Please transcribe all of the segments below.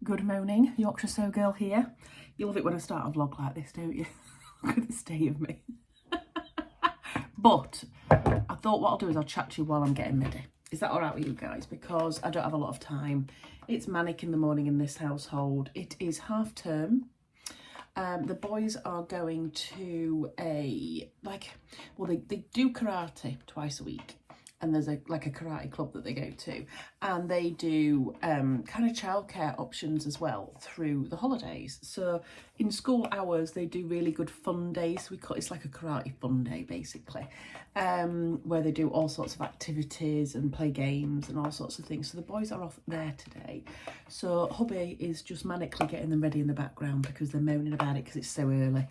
Good morning, Yorkshire Sew Girl here. You love it when I start a vlog like this, don't you? Look at the state of me. But I thought what I'll do is I'll chat to you while I'm getting ready. Is that all right with you guys? Because I don't have a lot of time. It's manic in the morning in this household. It is half term. The boys are going to they do karate twice a week. And there's a karate club that they go to, and they do kind of childcare options as well through the holidays. So in school hours they do really good fun days. It's like a karate fun day basically, where they do all sorts of activities and play games and all sorts of things. So the boys are off there today. So hubby is just manically getting them ready in the background because they're moaning about it because it's so early.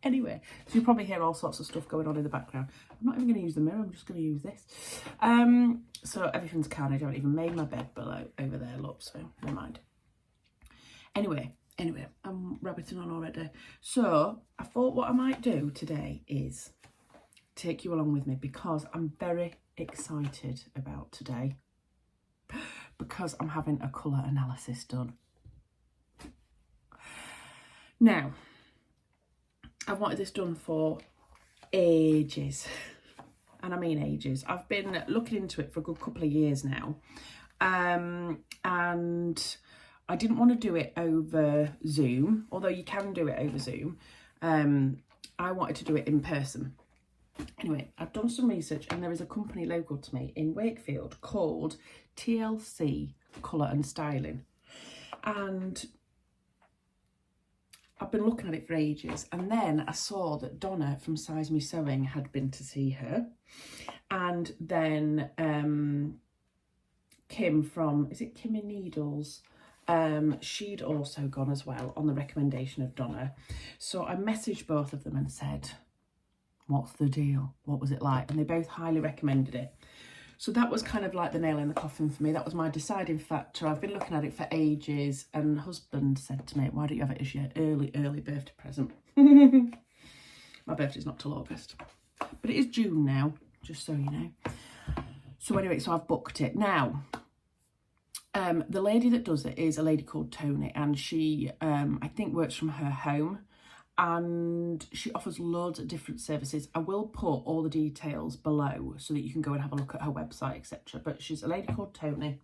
Anyway, so you'll probably hear all sorts of stuff going on in the background. I'm not even going to use the mirror, I'm just going to use this. So everything's carnage. I haven't even made my bed below over there, look, so never mind. Anyway, I'm rabbiting on already. So I thought what I might do today is take you along with me because I'm very excited about today because I'm having a colour analysis done. Now, I've wanted this done for ages, and I mean ages. I've been looking into it for a good couple of years now, and I didn't want to do it over Zoom, although you can do it over Zoom. I wanted to do it in person. Anyway, I've done some research, and there is a company local to me in Wakefield called TLC Colour and Styling, and I've been looking at it for ages, and then I saw that Donna from Size Me Sewing had been to see her, and then Kim from, is it Kim in Needles? She'd also gone as well on the recommendation of Donna. So I messaged both of them and said, what's the deal? What was it like? And they both highly recommended it. So that was kind of like the nail in the coffin for me. That was my deciding factor. I've been looking at it for ages, and husband said to me, why don't you have it as your early birthday present? My birthday's not till August, but it is June now, just so you know. So anyway, so I've booked it. Now, the lady that does it is a lady called Toni, and she, I think, works from her home. And she offers loads of different services. I will put all the details below so that you can go and have a look at her website, etc. But she's a lady called Toni,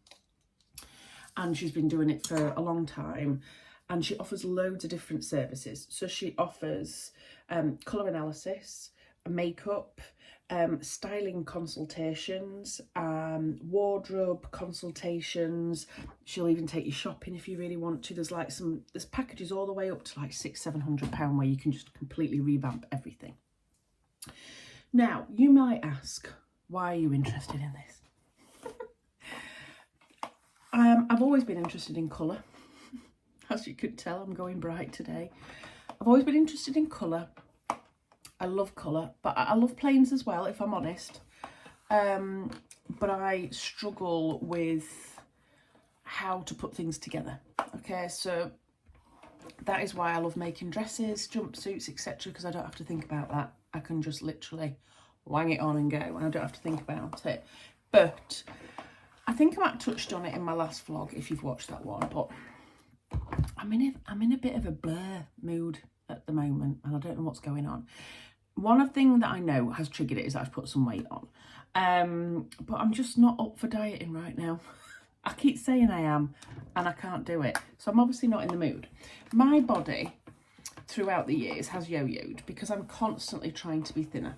and she's been doing it for a long time, and she offers loads of different services. So she offers colour analysis, makeup, styling consultations, wardrobe consultations. She'll even take you shopping if you really want to. There's packages all the way up to like £600-700 where you can just completely revamp everything. Now, you might ask, why are you interested in this? I've always been interested in colour. As you could tell, I'm going bright today. I've always been interested in colour. I love colour, but I love plains as well, if I'm honest. But I struggle with how to put things together. Okay, so that is why I love making dresses, jumpsuits, etc. because I don't have to think about that. I can just literally wang it on and go, and I don't have to think about it. But I think I might have touched on it in my last vlog if you've watched that one. But I'm in a bit of a blur mood at the moment, and I don't know what's going on. One thing that I know has triggered it is I've put some weight on, but I'm just not up for dieting right now. I keep saying I am, and I can't do it, so I'm obviously not in the mood. My body throughout the years has yo-yoed because I'm constantly trying to be thinner,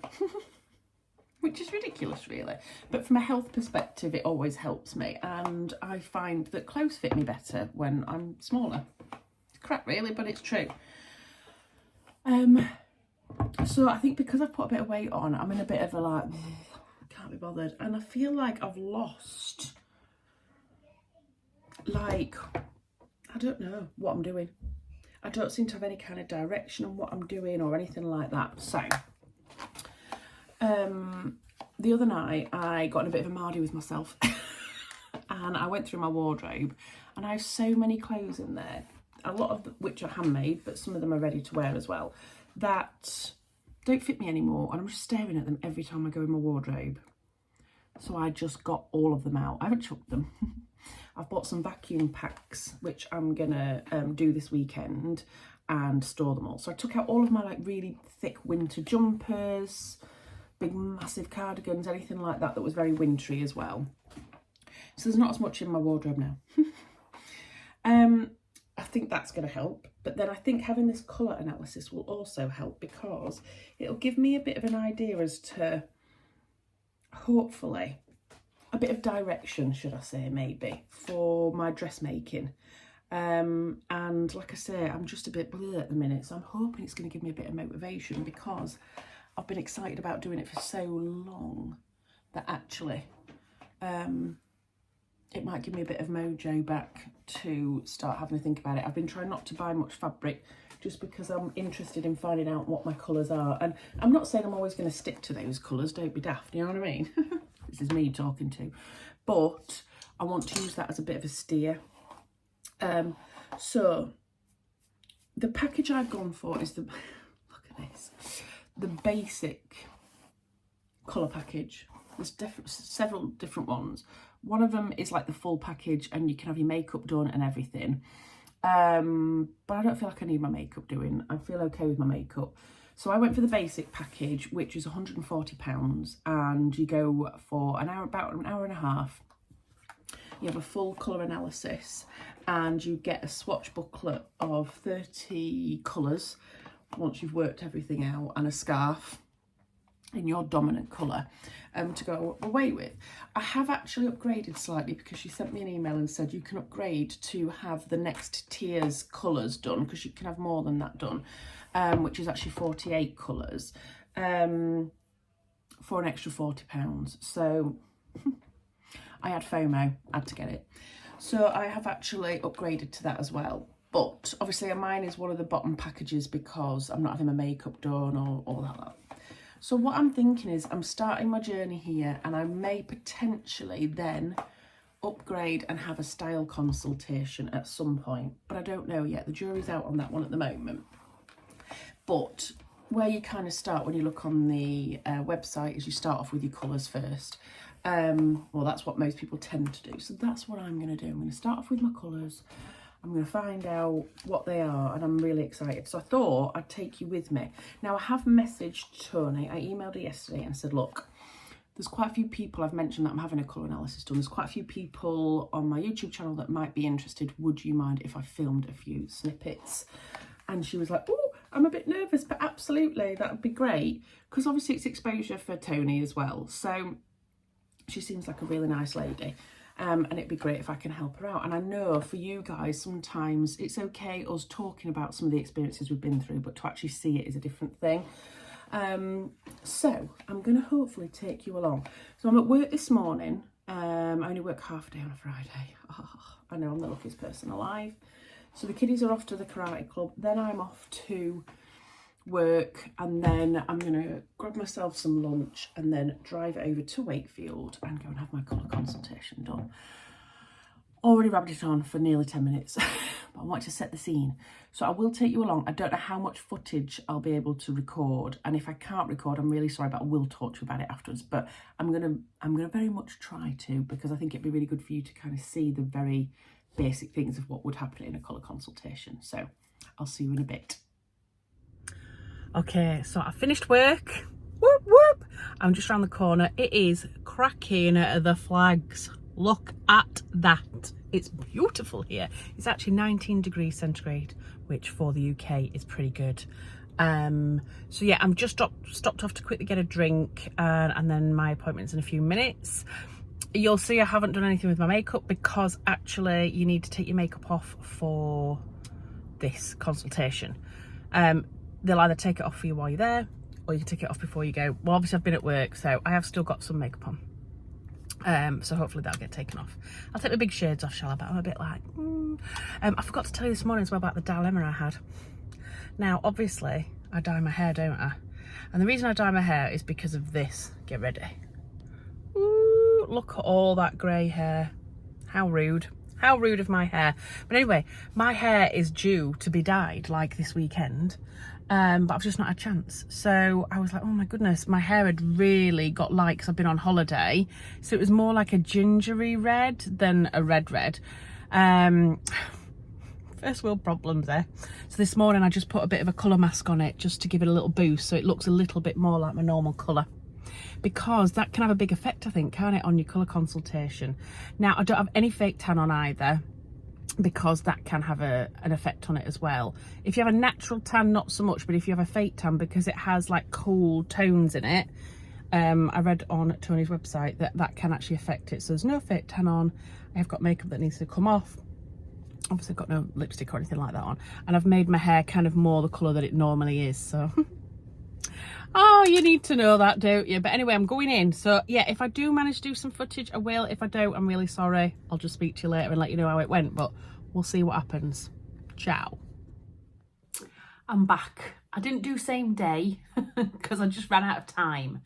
which is ridiculous really, but from a health perspective it always helps me, and I find that clothes fit me better when I'm smaller. It's crap really, but it's true. So I think because I've put a bit of weight on, I'm in a bit of a like, can't be bothered. And I feel like I've lost, like, I don't know what I'm doing. I don't seem to have any kind of direction on what I'm doing or anything like that. So, the other night I got in a bit of a mardy with myself and I went through my wardrobe, and I have so many clothes in there, a lot of which are handmade, but some of them are ready to wear as well, that don't fit me anymore, and I'm just staring at them every time I go in my wardrobe. So I just got all of them out. I haven't chucked them. I've bought some vacuum packs, which I'm gonna do this weekend and store them all. So I took out all of my like really thick winter jumpers, big massive cardigans, anything like that that was very wintry as well. So there's not as much in my wardrobe now. I think that's going to help, but then I think having this colour analysis will also help, because it'll give me a bit of an idea as to, hopefully, a bit of direction, should I say, maybe, for my dressmaking. And like I say, I'm just a bit bleh at the minute, so I'm hoping it's going to give me a bit of motivation, because I've been excited about doing it for so long that actually it might give me a bit of mojo back to start having to think about it. I've been trying not to buy much fabric just because I'm interested in finding out what my colours are. And I'm not saying I'm always going to stick to those colours, don't be daft, you know what I mean? This is me talking to. But I want to use that as a bit of a steer. So the package I've gone for is the, look at this, the basic colour package. There's several different ones. One of them is like the full package and you can have your makeup done and everything. But I don't feel like I need my makeup doing. I feel okay with my makeup. So I went for the basic package, which is £140, and you go for an hour, about an hour and a half. You have a full colour analysis and you get a swatch booklet of 30 colours once you've worked everything out, and a scarf in your dominant colour to go away with. I have actually upgraded slightly, because she sent me an email and said you can upgrade to have the next tier's colours done, because you can have more than that done, which is actually 48 colours for an extra £40. So I had FOMO, had to get it. So I have actually upgraded to that as well. But obviously mine is one of the bottom packages because I'm not having my makeup done or all that. So what I'm thinking is I'm starting my journey here, and I may potentially then upgrade and have a style consultation at some point, but I don't know yet. The jury's out on that one at the moment. But where you kind of start when you look on the website is you start off with your colours first. Well, that's what most people tend to do. So that's what I'm going to do. I'm going to start off with my colours. I'm going to find out what they are, and I'm really excited. So I thought I'd take you with me. Now, I have messaged Toni. I emailed her yesterday and said, look, there's quite a few people, I've mentioned that I'm having a colour analysis done. There's quite a few people on my YouTube channel that might be interested. Would you mind if I filmed a few snippets? And she was like, oh, I'm a bit nervous, but absolutely, that would be great. Because obviously it's exposure for Toni as well. So she seems like a really nice lady. And it'd be great if I can help her out. And I know for you guys, sometimes it's okay us talking about some of the experiences we've been through, but to actually see it is a different thing. So I'm going to hopefully take you along. So I'm at work this morning. I only work half a day on a Friday. Oh, I know I'm the luckiest person alive. So the kiddies are off to the karate club. Then I'm off to work, and then I'm going to grab myself some lunch and then drive over to Wakefield and go and have my colour consultation done. Already rubbed it on for nearly 10 minutes, but I want to set the scene. So I will take you along. I don't know how much footage I'll be able to record, and if I can't record, I'm really sorry, but I will talk to you about it afterwards. But I'm gonna very much try to, because I think it'd be really good for you to kind of see the very basic things of what would happen in a colour consultation. So I'll see you in a bit. Okay, so I finished work. Whoop, whoop. I'm just around the corner. It is cracking the flags. Look at that. It's beautiful here. It's actually 19 degrees centigrade, which for the UK is pretty good. So yeah, I'm just stopped off to quickly get a drink, and then my appointment's in a few minutes. You'll see I haven't done anything with my makeup, because actually you need to take your makeup off for this consultation. They'll either take it off for you while you're there, or you can take it off before you go. Well, obviously I've been at work, so I have still got some makeup on. So hopefully that'll get taken off. I'll take my big shades off, shall I? But I'm a bit like, I forgot to tell you this morning as well about the dilemma I had. Now, obviously, I dye my hair, don't I? And the reason I dye my hair is because of this. Get ready. Ooh, look at all that grey hair. How rude. How rude of my hair. But anyway, my hair is due to be dyed like this weekend. but I've just not had a chance. So I was like, oh my goodness, my hair had really got light because I've been on holiday. So it was more like a gingery red than a red. First world problems there. So this morning I just put a bit of a colour mask on it just to give it a little boost so it looks a little bit more like my normal colour. Because that can have a big effect, I think, can't it, on your colour consultation. Now, I don't have any fake tan on either, because that can have an effect on it as well. If you have a natural tan, not so much, but if you have a fake tan, because it has like cool tones in it, I read on Toni's website that can actually affect it. So there's no fake tan on. I have got makeup that needs to come off. Obviously I've got no lipstick or anything like that on, and I've made my hair kind of more the colour that it normally is, so oh, you need to know that, don't you? But anyway, I'm going in. So yeah, if I do manage to do some footage, I will. If I don't, I'm really sorry. I'll just speak to you later and let you know how it went, but we'll see what happens. Ciao. I'm back. I didn't do same day because I just ran out of time,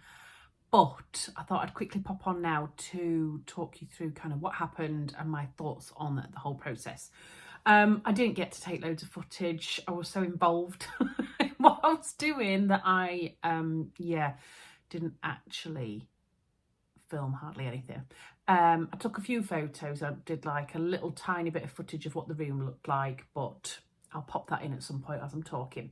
but I thought I'd quickly pop on now to talk you through kind of what happened and my thoughts on the whole process. I didn't get to take loads of footage. I was so involved in what I was doing that I didn't actually film hardly anything. I took a few photos. I did like a little tiny bit of footage of what the room looked like, but I'll pop that in at some point as I'm talking.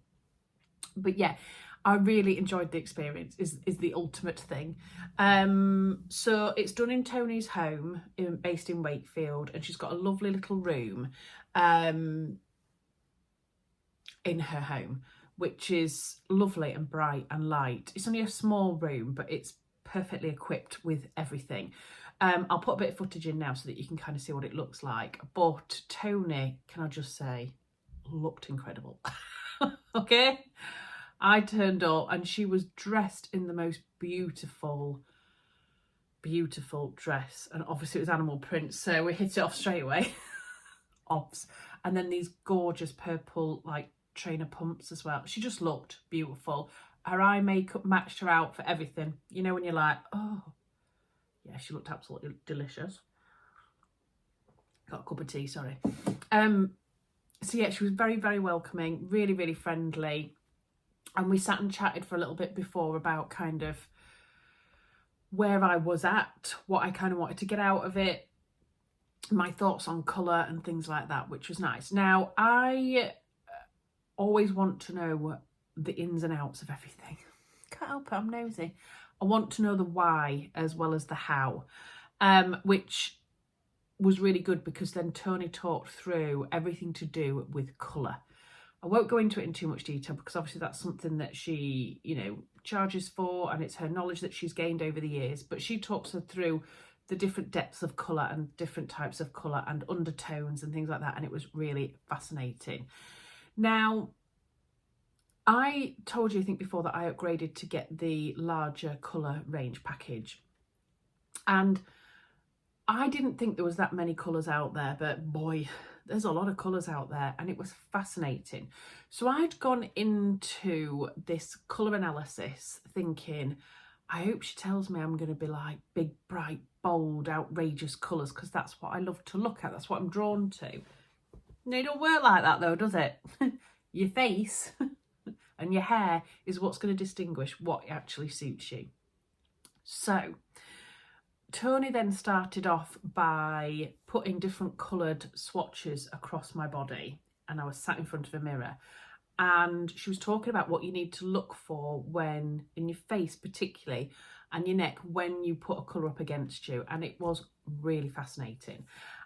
But yeah, I really enjoyed the experience, is the ultimate thing. So it's done in Toni's home, based in Wakefield, and she's got a lovely little room in her home, which is lovely and bright and light. It's only a small room, but it's perfectly equipped with everything. I'll put a bit of footage in now so that you can kind of see what it looks like. But Toni, can I just say, looked incredible. Okay, I turned up and she was dressed in the most beautiful dress, and obviously it was animal print, so we hit it off straight away. Ops. And then these gorgeous purple like trainer pumps as well. She just looked beautiful. Her eye makeup matched her out for everything. You know when you're like, oh yeah, she looked absolutely delicious. Got a cup of tea, sorry. So yeah, she was very, very welcoming, really, really friendly. And we sat and chatted for a little bit before about kind of where I was at, what I kind of wanted to get out of it, my thoughts on colour and things like that, which was nice. Now, I always want to know the ins and outs of everything. Can't help it, I'm nosy. I want to know the why as well as the how, which was really good because then Toni talked through everything to do with colour. I won't go into it in too much detail because obviously that's something that she, you know, charges for, and it's her knowledge that she's gained over the years. But she talks her through the different depths of colour and different types of colour and undertones and things like that, and it was really fascinating. Now, I told you, I think before, that I upgraded to get the larger colour range package, and I didn't think there was that many colours out there, but boy, there's a lot of colours out there, and it was fascinating. So I'd gone into this colour analysis thinking, I hope she tells me I'm going to be like big, bright, bold, outrageous colours, because that's what I love to look at. That's what I'm drawn to. No, it don't work like that though, does it? Your face and your hair is what's going to distinguish what actually suits you. So Toni then started off by putting different coloured swatches across my body, and I was sat in front of a mirror, and she was talking about what you need to look for when, in your face particularly, and your neck, when you put a colour up against you, and it was really fascinating.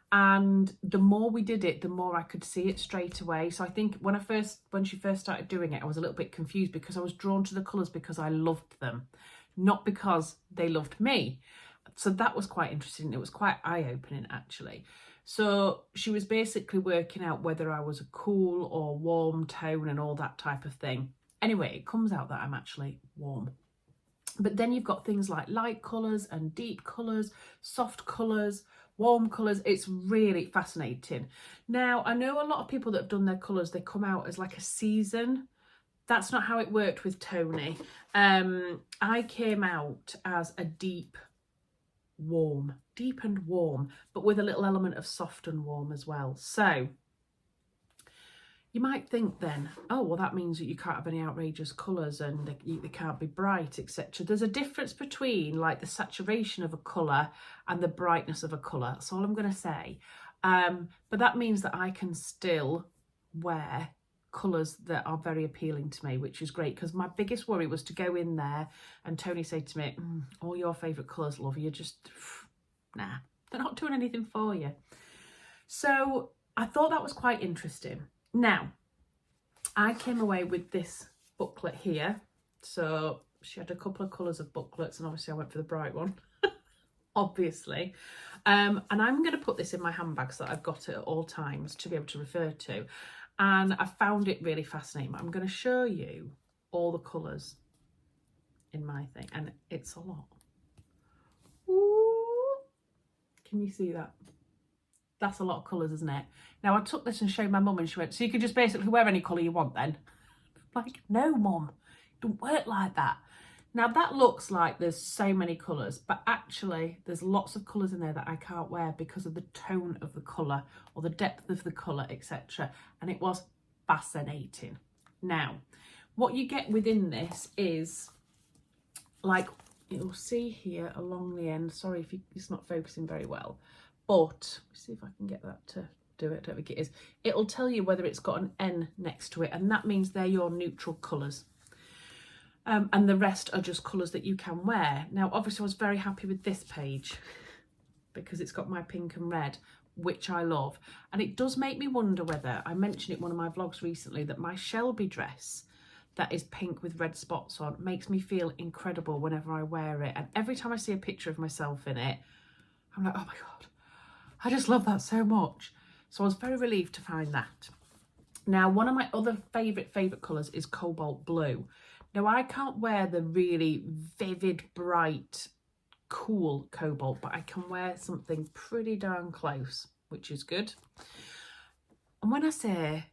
And the more we did it, the more I could see it straight away. So I think when she first started doing it, I was a little bit confused because I was drawn to the colours because I loved them, not because they loved me. So that was quite interesting. It was quite eye-opening, actually. So she was basically working out whether I was a cool or warm tone and all that type of thing. Anyway, it comes out that I'm actually warm. But then you've got things like light colours and deep colours, soft colours, warm colours. It's really fascinating. Now, I know a lot of people that have done their colours, they come out as like a season. That's not how it worked with Toni. I came out as a deep and warm, but with a little element of soft and warm as well. So You might think then, oh, well, that means that you can't have any outrageous colours and they can't be bright, etc. There's a difference between like the saturation of a colour and the brightness of a colour. That's all I'm going to say. But that means that I can still wear colours that are very appealing to me, which is great, because my biggest worry was to go in there and Toni said to me, all your favourite colours, love, you're just, nah, they're not doing anything for you. So I thought that was quite interesting. Now, I came away with this booklet here. So she had a couple of colours of booklets, and obviously I went for the bright one, obviously. And I'm going to put this in my handbag so that I've got it at all times to be able to refer to. And I found it really fascinating. I'm going to show you all the colours in my thing, and it's a lot. Ooh. Can you see that? That's a lot of colours, isn't it? Now, I took this and showed my mum and she went, so you can just basically wear any colour you want then? I'm like, no, Mum, it don't work like that. Now, that looks like there's so many colours, but actually there's lots of colours in there that I can't wear because of the tone of the colour or the depth of the colour, etc. And it was fascinating. Now, what you get within this is, like, you'll see here along the end, sorry if it's not focusing very well, but let's see if I can get that to do it. I don't think it is. It'll tell you whether it's got an N next to it, and that means they're your neutral colours. And the rest are just colours that you can wear. Now, obviously, I was very happy with this page because it's got my pink and red, which I love. And it does make me wonder whether, I mentioned it in one of my vlogs recently, that my Shelby dress that is pink with red spots on makes me feel incredible whenever I wear it. And every time I see a picture of myself in it, I'm like, oh my God, I just love that so much. So I was very relieved to find that. Now, one of my other favourite colours is cobalt blue. Now, I can't wear the really vivid, bright, cool cobalt, but I can wear something pretty darn close, which is good. And when I say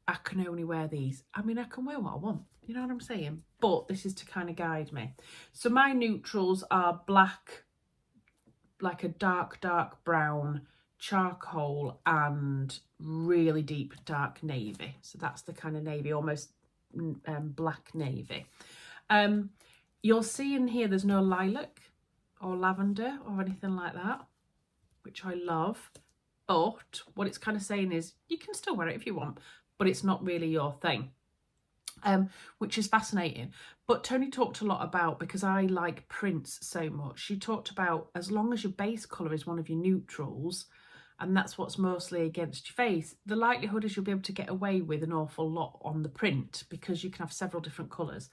I can only wear these, I mean, I can wear what I want. You know what I'm saying? But this is to kind of guide me. So my neutrals are black, like a dark brown, charcoal, and really deep dark navy. So that's the kind of navy, almost black navy. You'll see in here there's no lilac or lavender or anything like that, which I love. But what it's kind of saying is you can still wear it if you want, but it's not really your thing. Which is fascinating. But Toni talked a lot about, because I like prints so much, she talked about as long as your base colour is one of your neutrals, and that's what's mostly against your face, the likelihood is you'll be able to get away with an awful lot on the print because you can have several different colours.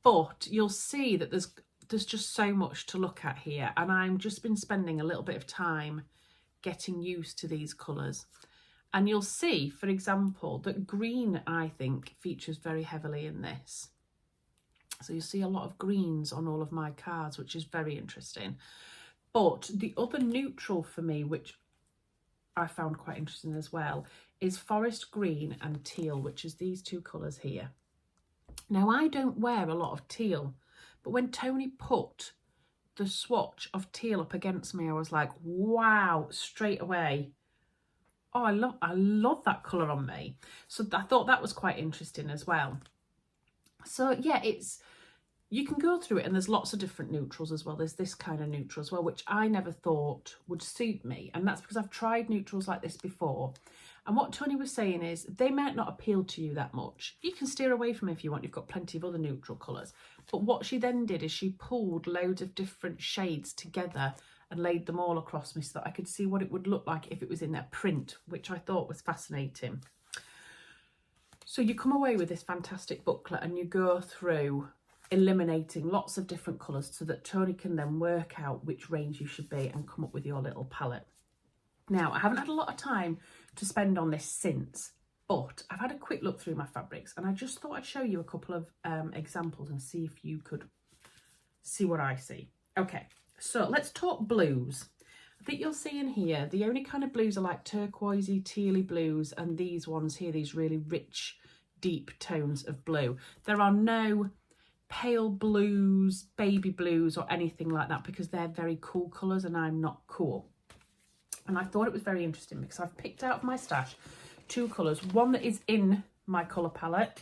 But you'll see that there's just so much to look at here, and I've just been spending a little bit of time getting used to these colours. And you'll see, for example, that green, I think, features very heavily in this. So you'll see a lot of greens on all of my cards, which is very interesting. But the other neutral for me, which I found quite interesting as well, is forest green and teal, which is these two colours here. Now, I don't wear a lot of teal, but when Toni put the swatch of teal up against me, I was like, wow, straight away. Oh, I love that colour on me. So I thought that was quite interesting as well. So yeah, you can go through it, and there's lots of different neutrals as well. There's this kind of neutral as well, which I never thought would suit me. And that's because I've tried neutrals like this before. And what Toni was saying is they might not appeal to you that much. You can steer away from it if you want. You've got plenty of other neutral colours. But what she then did is she pulled loads of different shades together and laid them all across me so that I could see what it would look like if it was in a print, which I thought was fascinating. So you come away with this fantastic booklet and you go through eliminating lots of different colours so that Toni can then work out which range you should be and come up with your little palette. Now, I haven't had a lot of time to spend on this since, but I've had a quick look through my fabrics and I just thought I'd show you a couple of examples and see if you could see what I see. Okay. So let's talk blues. I think you'll see in here, the only kind of blues are like turquoisey, tealy blues, and these ones here, these really rich, deep tones of blue. There are no pale blues, baby blues, or anything like that because they're very cool colours and I'm not cool. And I thought it was very interesting because I've picked out of my stash two colours, one that is in my colour palette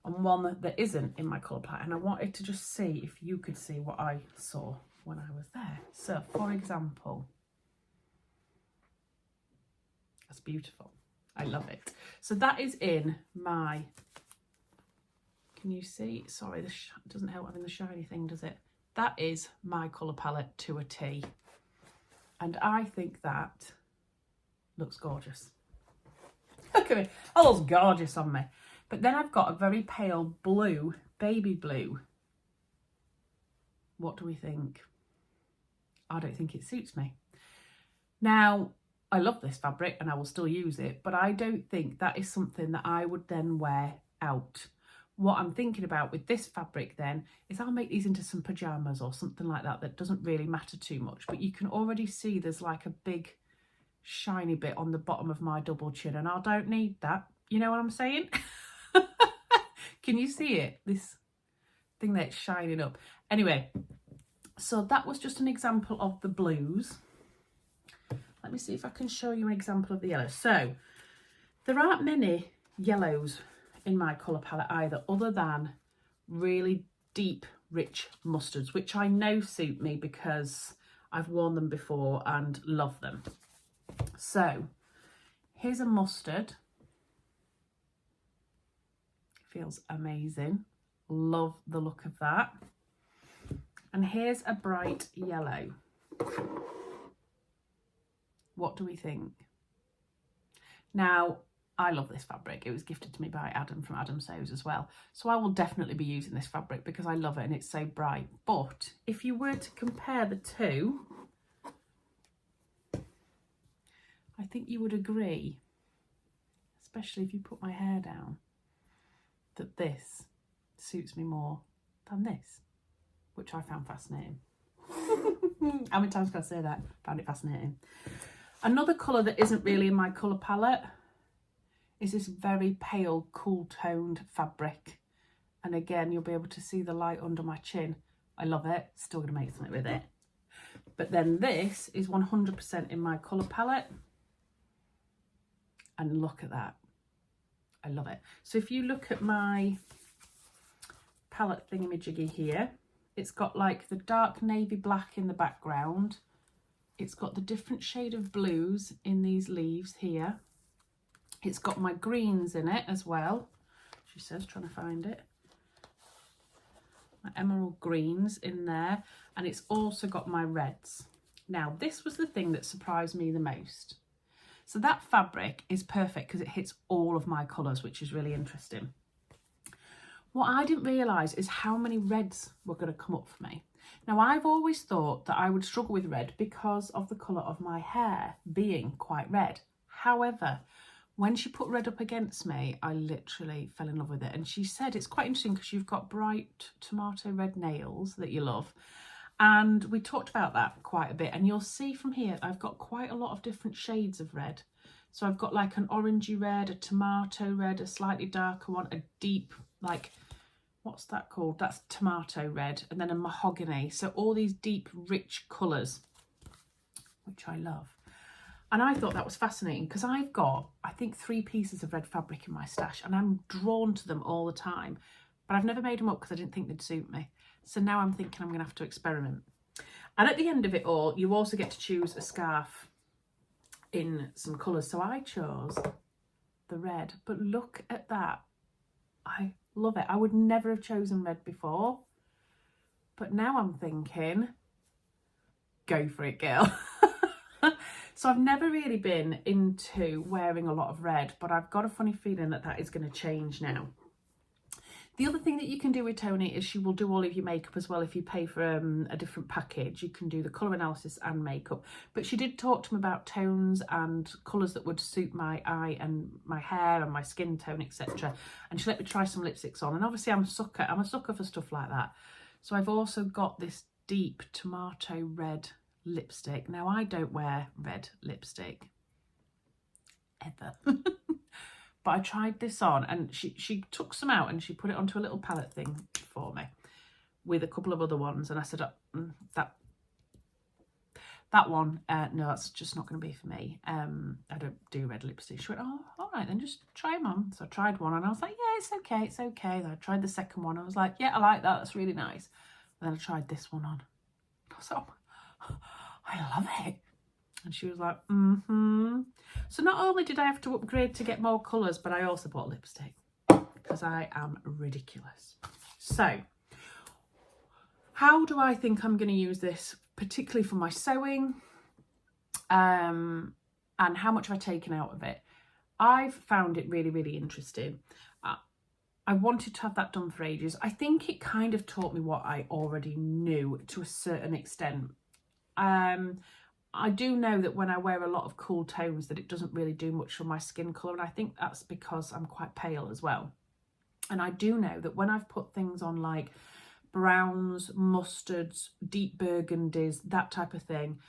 and one that isn't in my colour palette. And I wanted to just see if you could see what I saw when I was there. So, for example, that's beautiful. I love it. So that is in my, can you see? Sorry, this doesn't help having the shiny thing, does it? That is my colour palette to a T. And I think that looks gorgeous. Look at me. Oh, looks gorgeous on me. But then I've got a very pale blue, baby blue. What do we think? I don't think it suits me. Now, I love this fabric and I will still use it, but I don't think that is something that I would then wear out. What I'm thinking about with this fabric then is I'll make these into some pyjamas or something like that that doesn't really matter too much, but you can already see there's like a big shiny bit on the bottom of my double chin and I don't need that. You know what I'm saying? Can you see it? This thing that's shining up. Anyway, so that was just an example of the blues. Let me see if I can show you an example of the yellow. So there aren't many yellows in my colour palette either, other than really deep, rich mustards, which I know suit me because I've worn them before and love them. So here's a mustard. Feels amazing. Love the look of that. And here's a bright yellow. What do we think? Now, I love this fabric. It was gifted to me by Adam from Adam Sews as well. So I will definitely be using this fabric because I love it and it's so bright. But if you were to compare the two, I think you would agree, especially if you put my hair down, that this suits me more than this, which I found fascinating. How many times can I say that? Found it fascinating. Another colour that isn't really in my colour palette is this very pale, cool toned fabric. And again, you'll be able to see the light under my chin. I love it. Still going to make something with it. But then this is 100% in my colour palette. And look at that. I love it. So if you look at my palette thingamajiggy here, it's got like the dark navy black in the background. It's got the different shade of blues in these leaves here. It's got my greens in it as well. She says, trying to find it. My emerald greens in there. And it's also got my reds. Now, this was the thing that surprised me the most. So that fabric is perfect because it hits all of my colours, which is really interesting. What I didn't realise is how many reds were going to come up for me. Now, I've always thought that I would struggle with red because of the colour of my hair being quite red. However, when she put red up against me, I literally fell in love with it. And she said it's quite interesting because you've got bright tomato red nails that you love. And we talked about that quite a bit. And you'll see from here, I've got quite a lot of different shades of red. So I've got like an orangey red, a tomato red, a slightly darker one, a deep, like, what's that called? That's tomato red, and then a mahogany. So all these deep, rich colours, which I love. And I thought that was fascinating because I've got, I think, 3 pieces of red fabric in my stash and I'm drawn to them all the time. But I've never made them up because I didn't think they'd suit me. So now I'm thinking I'm going to have to experiment. And at the end of it all, you also get to choose a scarf in some colours. So I chose the red. But look at that. I love it. I would never have chosen red before. But now I'm thinking, go for it, girl. So I've never really been into wearing a lot of red, but I've got a funny feeling that that is going to change now. The other thing that you can do with Toni is she will do all of your makeup as well. If you pay for a different package, you can do the colour analysis and makeup. But she did talk to me about tones and colours that would suit my eye and my hair and my skin tone, etc. And she let me try some lipsticks on. And obviously I'm a sucker for stuff like that. So I've also got this deep tomato red lipstick. Now, I don't wear red lipstick ever. But I tried this on and she took some out and she put it onto a little palette thing for me with a couple of other ones. And I said, that that one, no, that's just not going to be for me. I don't do red lipstick. She went, oh, all right, then just try them on. So I tried one and I was like, yeah, it's okay, it's okay. Then I tried the second one. I was like, yeah, I like that. That's really nice. And then I tried this one on. I was like, oh, I love it. And she was like, mm-hmm. So not only did I have to upgrade to get more colours, but I also bought lipstick because I am ridiculous. So how do I think I'm going to use this, particularly for my sewing, and how much have I taken out of it? I've found it really, really interesting. I wanted to have that done for ages. I think it kind of taught me what I already knew to a certain extent. I do know that when I wear a lot of cool tones that it doesn't really do much for my skin colour, and I think that's because I'm quite pale as well. And I do know that when I've put things on like browns, mustards, deep burgundies, that type of thing,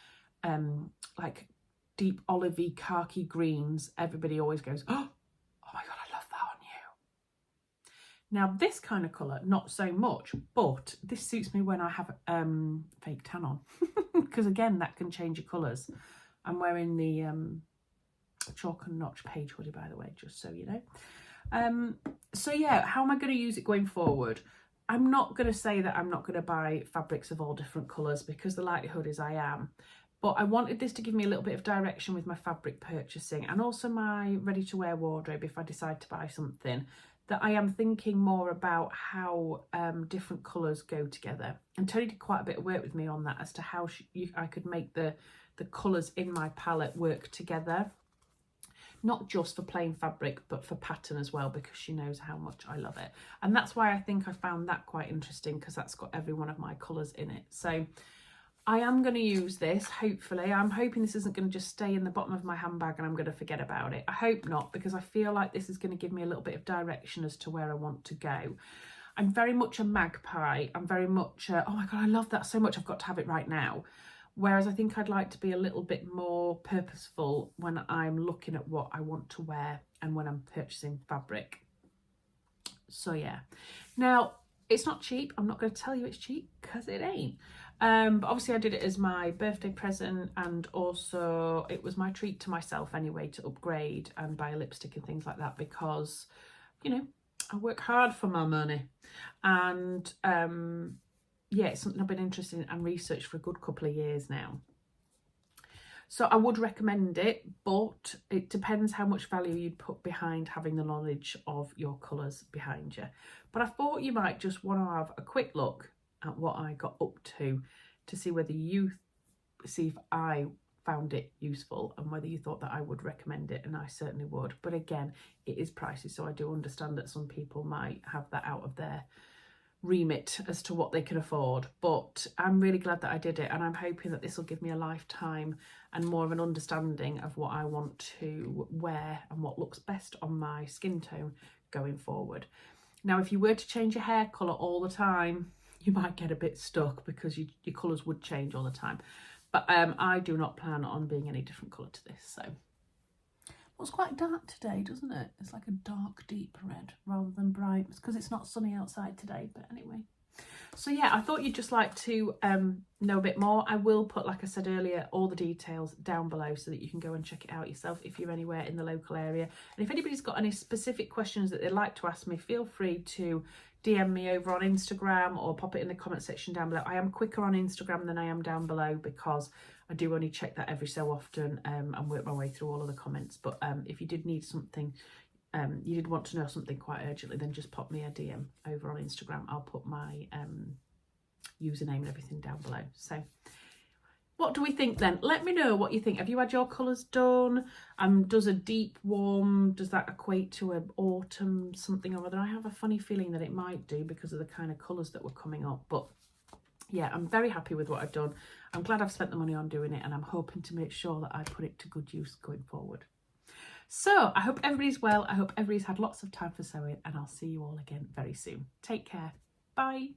like deep olivey, khaki greens, everybody always goes, oh my God, I love that on you. Now this kind of colour, not so much, but this suits me when I have fake tan on, because again, that can change your colours. I'm wearing the chalk and notch page hoodie, by the way, just so you know. So yeah, how am I going to use it going forward? I'm not going to say that I'm not going to buy fabrics of all different colours, because the likelihood is I am. But I wanted this to give me a little bit of direction with my fabric purchasing, and also my ready-to-wear wardrobe if I decide to buy something, that I am thinking more about how different colours go together. And Toni did quite a bit of work with me on that as to how I could make the colours in my palette work together. Not just for plain fabric, but for pattern as well, because she knows how much I love it. And that's why I think I found that quite interesting, because that's got every one of my colours in it. So I am going to use this, hopefully. I'm hoping this isn't going to just stay in the bottom of my handbag and I'm going to forget about it. I hope not, because I feel like this is going to give me a little bit of direction as to where I want to go. I'm very much a magpie. I'm very much, oh my God, I love that so much, I've got to have it right now. Whereas I think I'd like to be a little bit more purposeful when I'm looking at what I want to wear and when I'm purchasing fabric. So yeah. Now, it's not cheap. I'm not going to tell you it's cheap, because it ain't. But obviously I did it as my birthday present, and also it was my treat to myself anyway to upgrade and buy lipstick and things like that, because, you know, I work hard for my money. And yeah, it's something I've been interested in and researched for a good couple of years now. So I would recommend it, but it depends how much value you'd put behind having the knowledge of your colours behind you. But I thought you might just want to have a quick look at what I got up to see whether you see if I found it useful and whether you thought that I would recommend it, and I certainly would. But again, it is pricey, so I do understand that some people might have that out of their remit as to what they can afford. But I'm really glad that I did it, and I'm hoping that this will give me a lifetime and more of an understanding of what I want to wear and what looks best on my skin tone going forward. Now, if you were to change your hair colour all the time, you might get a bit stuck, because your colours would change all the time. But I do not plan on being any different colour to this. So it's quite dark today, doesn't it? It's like a dark, deep red rather than bright. It's because it's not sunny outside today, but anyway. So yeah, I thought you'd just like to know a bit more. I will put, like I said earlier, all the details down below so that you can go and check it out yourself if you're anywhere in the local area. And if anybody's got any specific questions that they'd like to ask me, feel free to DM me over on Instagram or pop it in the comment section down below. I am quicker on Instagram than I am down below, because I do only check that every so often and work my way through all of the comments. But if you did need something, you did want to know something quite urgently, then just pop me a DM over on Instagram. I'll put my username and everything down below. So what do we think then? Let me know what you think. Have you had your colours done? Does a deep warm, does that equate to an autumn something or other? I have a funny feeling that it might do, because of the kind of colours that were coming up. But yeah, I'm very happy with what I've done. I'm glad I've spent the money on doing it, and I'm hoping to make sure that I put it to good use going forward. So I hope everybody's well. I hope everybody's had lots of time for sewing, and I'll see you all again very soon. Take care. Bye.